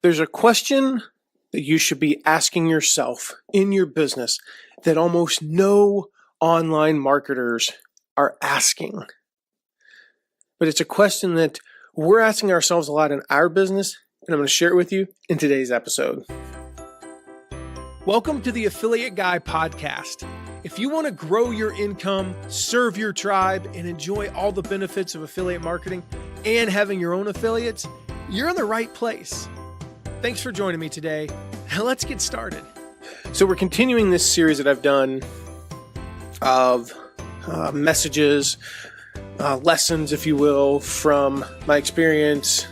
There's a question that you should be asking yourself in your business that almost no online marketers are asking. But it's a question that we're asking ourselves a lot in our business, and I'm going to share it with you in today's episode. Welcome to the Affiliate Guy podcast. If you want to grow your income, serve your tribe, and enjoy all the benefits of affiliate marketing and having your own affiliates, you're in the right place. Thanks for joining me today. Now let's get started. So we're continuing this series that I've done of messages, lessons, if you will, from my experience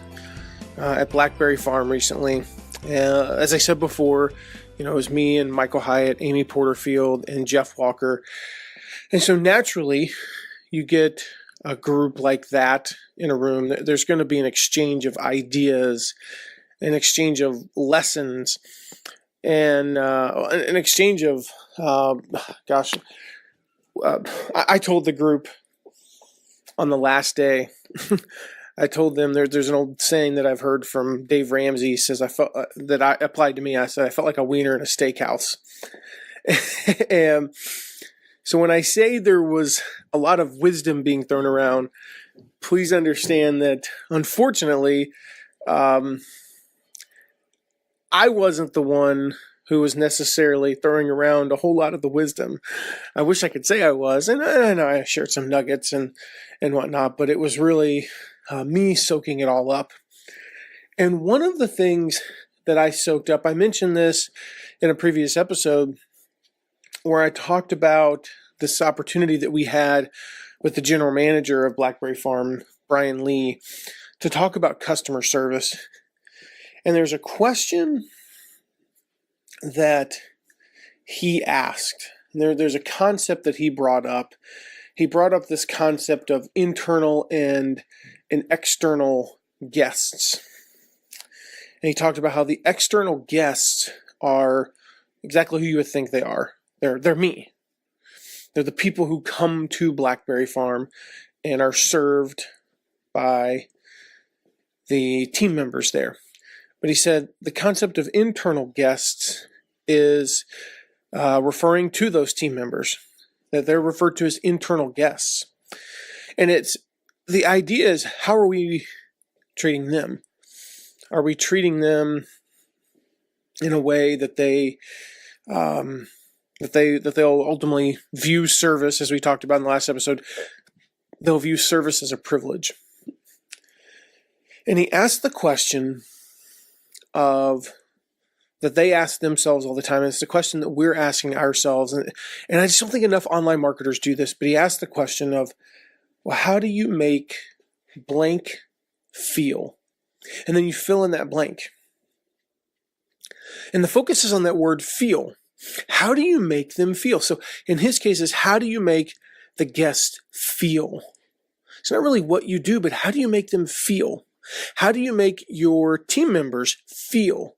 at Blackberry Farm recently. As I said before, it was me and Michael Hyatt, Amy Porterfield, and Jeff Walker. And so naturally, you get a group like that in a room. There's going to be an exchange of ideas, an exchange of lessons, and an exchange of, I told the group on the last day, I told them there's an old saying that I've heard from Dave Ramsey. He says, I felt that I applied to me. I said, I felt like a wiener in a steakhouse. And so when I say there was a lot of wisdom being thrown around, please understand that unfortunately, I wasn't the one who was necessarily throwing around a whole lot of the wisdom. I wish I could say I was, and I shared some nuggets and whatnot, but it was really me soaking it all up. And one of the things that I soaked up, I mentioned this in a previous episode where I talked about this opportunity that we had with the general manager of Blackberry Farm, Brian Lee, to talk about customer service. And there's a question that he asked. There's a concept that he brought up. He brought up this concept of internal and external guests. And he talked about how the external guests are exactly who you would think they are. They're me. They're the people who come to Blackberry Farm and are served by the team members there. But he said the concept of internal guests is referring to those team members, that they're referred to as internal guests. And the idea is, how are we treating them? Are we treating them in a way that they'll ultimately view service, as we talked about in the last episode, they'll view service as a privilege? And he asked the question that they ask themselves all the time. And it's the question that we're asking ourselves. And I just don't think enough online marketers do this, but he asked the question of, well, how do you make blank feel? And then you fill in that blank. And the focus is on that word feel. How do you make them feel? So in his case is, how do you make the guest feel? It's not really what you do, but how do you make them feel? How do you make your team members feel?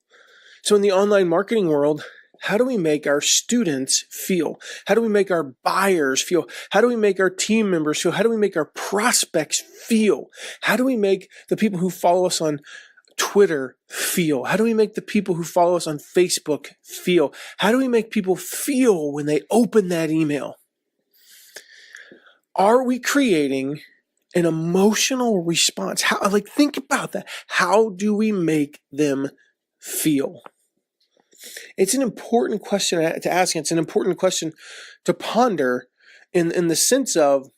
So in the online marketing world, how do we make our students feel? How do we make our buyers feel? How do we make our team members feel? How do we make our prospects feel? How do we make the people who follow us on Twitter feel? How do we make the people who follow us on Facebook feel? How do we make people feel when they open that email? Are we creating an emotional response? Think about that. How do we make them feel? It's an important question to ask. It's an important question to ponder in the sense of,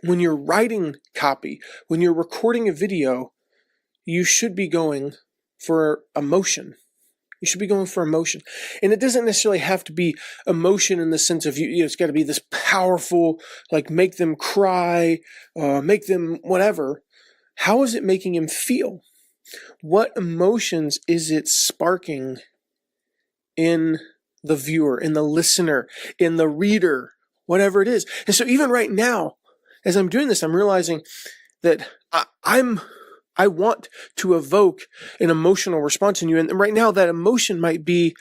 when you're writing copy, when you're recording a video, you should be going for emotion. You should be going for emotion. And it doesn't necessarily have to be emotion in the sense of, it's got to be this powerful, make them cry, make them whatever. How is it making him feel? What emotions is it sparking in the viewer, in the listener, in the reader, whatever it is? And so even right now, as I'm doing this, I'm realizing that I want to evoke an emotional response in you. And right now that emotion might be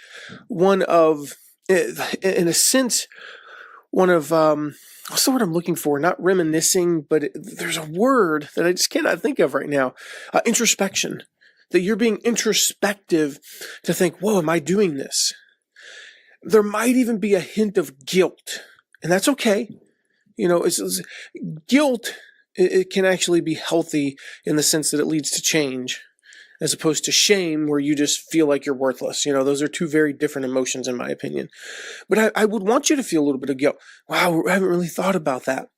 one of, in a sense, what's the word I'm looking for? Not reminiscing, but there's a word that I just cannot think of right now. Introspection. that you're being introspective to think, whoa, am I doing this? There might even be a hint of guilt, and that's okay. Guilt, it can actually be healthy in the sense that it leads to change, as opposed to shame where you just feel like you're worthless. Those are two very different emotions in my opinion. But I would want you to feel a little bit of guilt. Wow, I haven't really thought about that.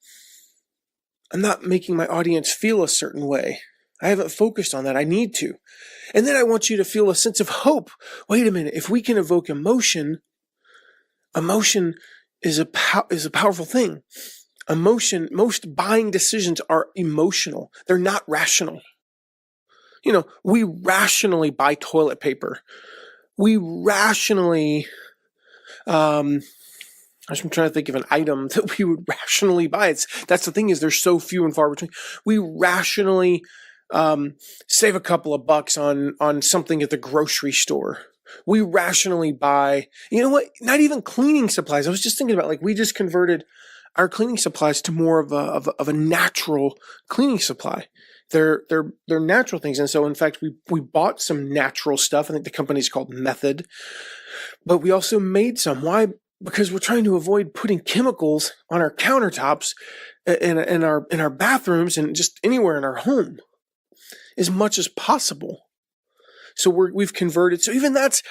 I'm not making my audience feel a certain way. I haven't focused on that. I need to. And then I want you to feel a sense of hope. Wait a minute. If we can evoke emotion is a powerful thing. Most buying decisions are emotional. They're not rational. We rationally buy toilet paper. We rationally, I'm trying to think of an item that we would rationally buy. That's the thing is there's so few and far between. We rationally save a couple of bucks on something at the grocery store. We rationally buy, not even cleaning supplies. I was just thinking about we just converted our cleaning supplies to more of a natural cleaning supply. They're natural things. And so in fact, we bought some natural stuff. I think the company's called Method, but we also made some. Why? Because we're trying to avoid putting chemicals on our countertops in our bathrooms and just anywhere in our home as much as possible. So we've converted. So even that's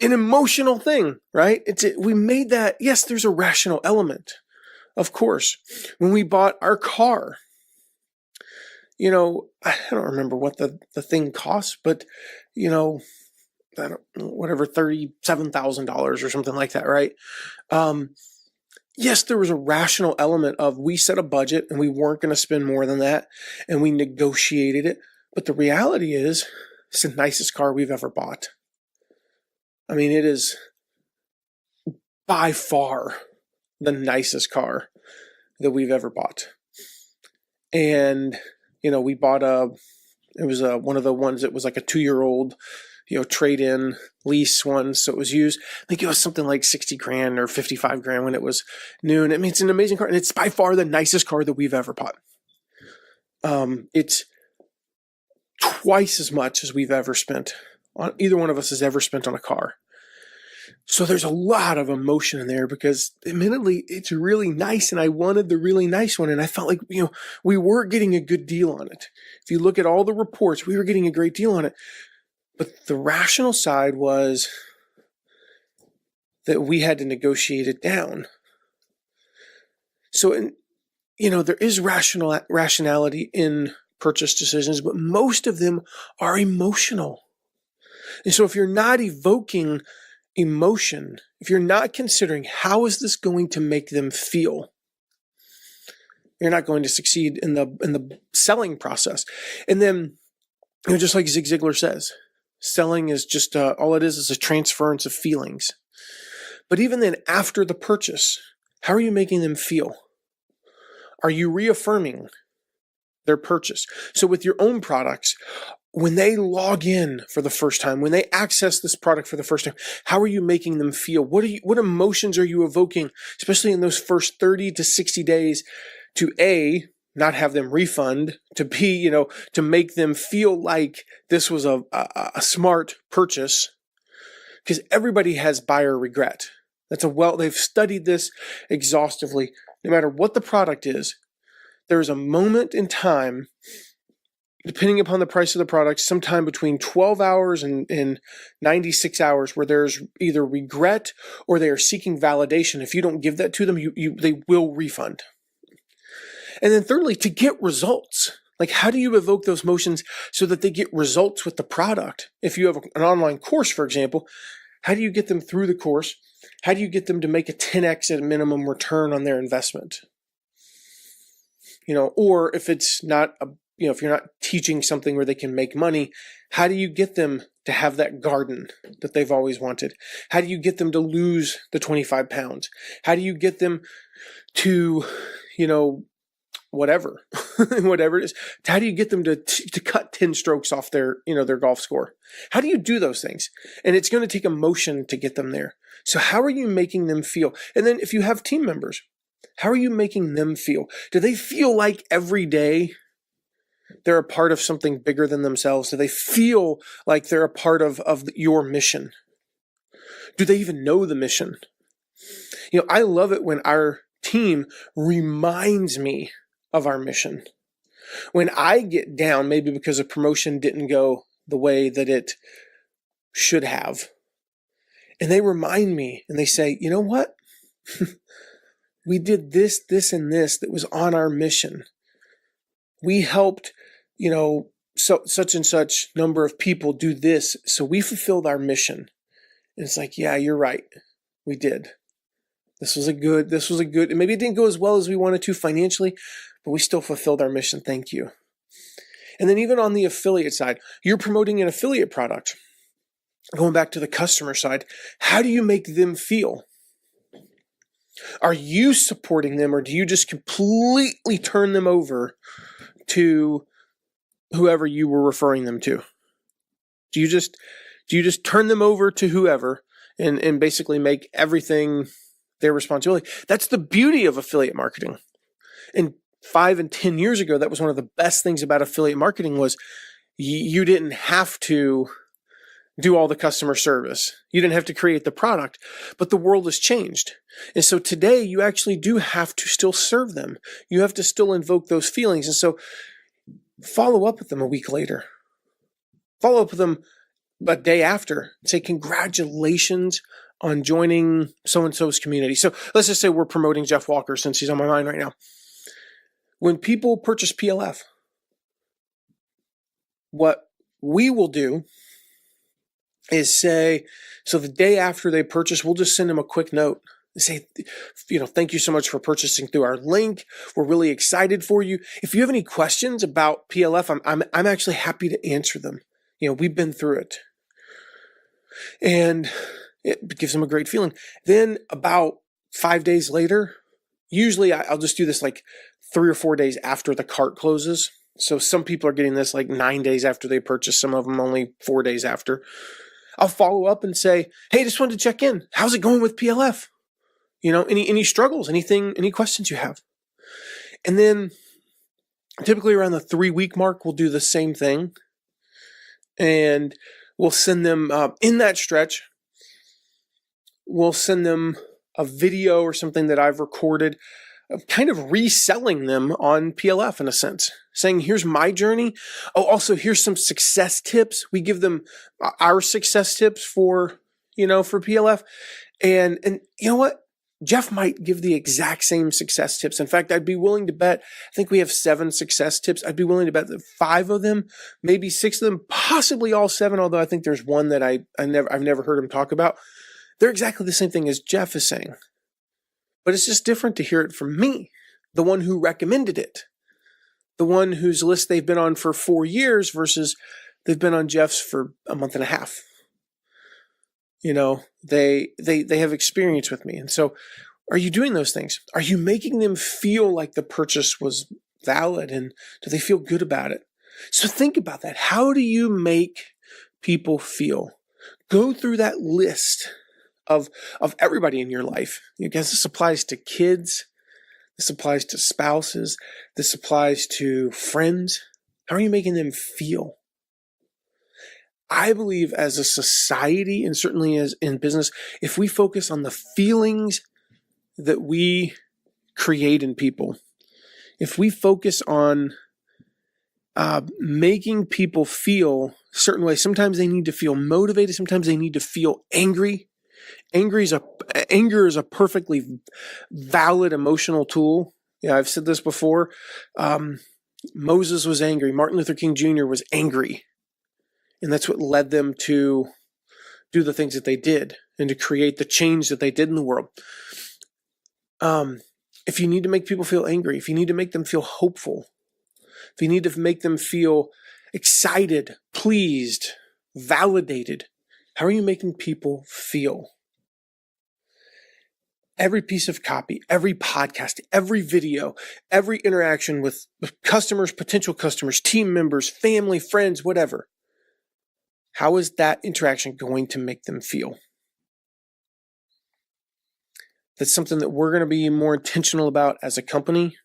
an emotional thing, right? We made that. Yes, there's a rational element, of course. When we bought our car, I don't remember what the thing cost, but whatever, $37,000 or something like that, right? Yes, there was a rational element of we set a budget and we weren't going to spend more than that, and we negotiated it. But the reality is, it's the nicest car we've ever bought. I mean, it is by far the nicest car that we've ever bought. And, we bought one of the ones that was like a 2-year-old, trade-in lease one. So it was used. I think it was something like $60,000 or $55,000 when it was new. And I mean, it's an amazing car. And it's by far the nicest car that we've ever bought. It's twice as much as we've ever spent on, either one of us has ever spent on a car. So there's a lot of emotion in there because admittedly it's really nice and I wanted the really nice one. And I felt like, we were getting a good deal on it. If you look at all the reports, we were getting a great deal on it. But the rational side was that we had to negotiate it down. So, there is rationality in purchase decisions, but most of them are emotional. And so if you're not evoking emotion, if you're not considering how is this going to make them feel, you're not going to succeed in the selling process. And then, just like Zig Ziglar says, selling is just all it is a transference of feelings. But even then, after the purchase, how are you making them feel? Are you reaffirming their purchase? So with your own products, when they log in for the first time, when they access this product for the first time, how are you making them feel? What emotions are you evoking, especially in those first 30 to 60 days, to A, not have them refund, to B, to make them feel like this was a smart purchase, because everybody has buyer regret. They've studied this exhaustively. No matter what the product is, there's a moment in time, depending upon the price of the product, sometime between 12 hours and 96 hours where there's either regret or they are seeking validation. If you don't give that to them, they will refund. And then thirdly, to get results. Like, how do you evoke those emotions so that they get results with the product? If you have an online course, for example, how do you get them through the course? How do you get them to make a 10x at a minimum return on their investment? Or if it's not if you're not teaching something where they can make money, how do you get them to have that garden that they've always wanted? How do you get them to lose the 25 pounds? How do you get them to, whatever it is? How do you get them to cut 10 strokes off their golf score? How do you do those things? And it's going to take emotion to get them there. So how are you making them feel? And then if you have team members, how are you making them feel? Do they feel like every day they're a part of something bigger than themselves? Do they feel like they're a part of your mission? Do they even know the mission? I love it when our team reminds me of our mission. When I get down, maybe because a promotion didn't go the way that it should have, and they remind me and they say, you know what? We did this, this, and this that was on our mission. We helped, such and such number of people do this, so we fulfilled our mission. And it's like, yeah, you're right. We did. This was a good, and maybe it didn't go as well as we wanted to financially, but we still fulfilled our mission. Thank you. And then even on the affiliate side, you're promoting an affiliate product. Going back to the customer side, how do you make them feel? Are you supporting them, or do you just completely turn them over to whoever you were referring them to? Do you just turn them over to whoever and basically make everything their responsibility? That's the beauty of affiliate marketing. And 5 and 10 years ago, that was one of the best things about affiliate marketing was you didn't have to do all the customer service. You didn't have to create the product, but the world has changed. And so today you actually do have to still serve them. You have to still invoke those feelings. And so follow up with them a week later. Follow up with them a day after. Say, congratulations on joining so-and-so's community. So let's just say we're promoting Jeff Walker since he's on my mind right now. When people purchase PLF, what we will do is say, so the day after they purchase, we'll just send them a quick note and say, thank you so much for purchasing through our link. We're really excited for you. If you have any questions about PLF, I'm actually happy to answer them. We've been through it. And it gives them a great feeling. Then about 5 days later, usually I'll just do this like 3 or 4 days after the cart closes. So some people are getting this like 9 days after they purchase, some of them only 4 days after. I'll follow up and say, hey, just wanted to check in. How's it going with PLF? Any struggles, any questions you have? And then typically around the 3-week mark, we'll do the same thing. And we'll send them, in that stretch, we'll send them a video or something that I've recorded, kind of reselling them on PLF in a sense, saying, here's my journey. Oh, also here's some success tips. We give them our success tips for PLF. And you know what? Jeff might give the exact same success tips. In fact, I'd be willing to bet, I think we have 7 success tips. I'd be willing to bet that 5 of them, maybe 6 of them, possibly all 7, although I think there's one that I've never heard him talk about. They're exactly the same thing as Jeff is saying. But it's just different to hear it from me, the one who recommended it, the one whose list they've been on for 4 years versus they've been on Jeff's for a month and a half. They have experience with me. And so are you doing those things? Are you making them feel like the purchase was valid, and do they feel good about it? So think about that. How do you make people feel? Go through that list of everybody in your life. Because this applies to kids. This applies to spouses. This applies to friends. How are you making them feel? I believe as a society, and certainly as in business, if we focus on the feelings that we create in people, if we focus on making people feel a certain way, sometimes they need to feel motivated, sometimes they need to feel angry. Anger is a perfectly valid emotional tool. I've said this before. Moses was angry. Martin Luther King Jr. was angry. And that's what led them to do the things that they did and to create the change that they did in the world. If you need to make people feel angry, if you need to make them feel hopeful, if you need to make them feel excited, pleased, validated, how are you making people feel? Every piece of copy, every podcast, every video, every interaction with customers, potential customers, team members, family, friends, whatever. How is that interaction going to make them feel? That's something that we're going to be more intentional about as a company.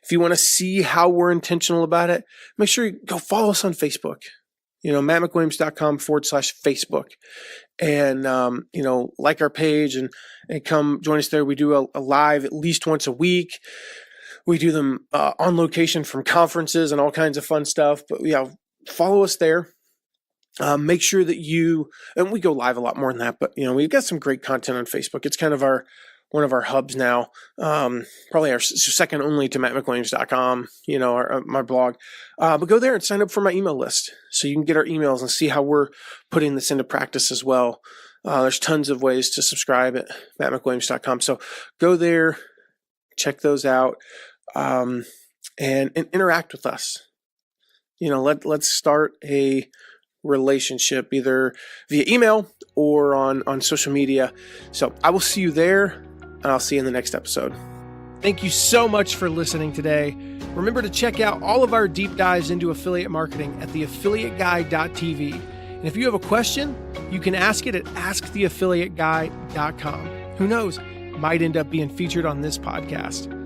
If you want to see how we're intentional about it, make sure you go follow us on Facebook. mattmcwilliams.com/Facebook. And, like our page and come join us there. We do a live at least once a week. We do them on location from conferences and all kinds of fun stuff. But yeah, follow us there. Make sure that and we go live a lot more than that, but we've got some great content on Facebook. It's kind of one of our hubs now. Probably our second only to mattmcwilliams.com, my blog. But go there and sign up for my email list so you can get our emails and see how we're putting this into practice as well. There's tons of ways to subscribe at mattmcwilliams.com. So go there, check those out, and interact with us. Let's start a relationship either via email or on social media. So I will see you there, and I'll see you in the next episode. Thank you so much for listening today. Remember to check out all of our deep dives into affiliate marketing at theaffiliateguy.tv. And if you have a question, you can ask it at asktheaffiliateguy.com. Who knows? Might end up being featured on this podcast.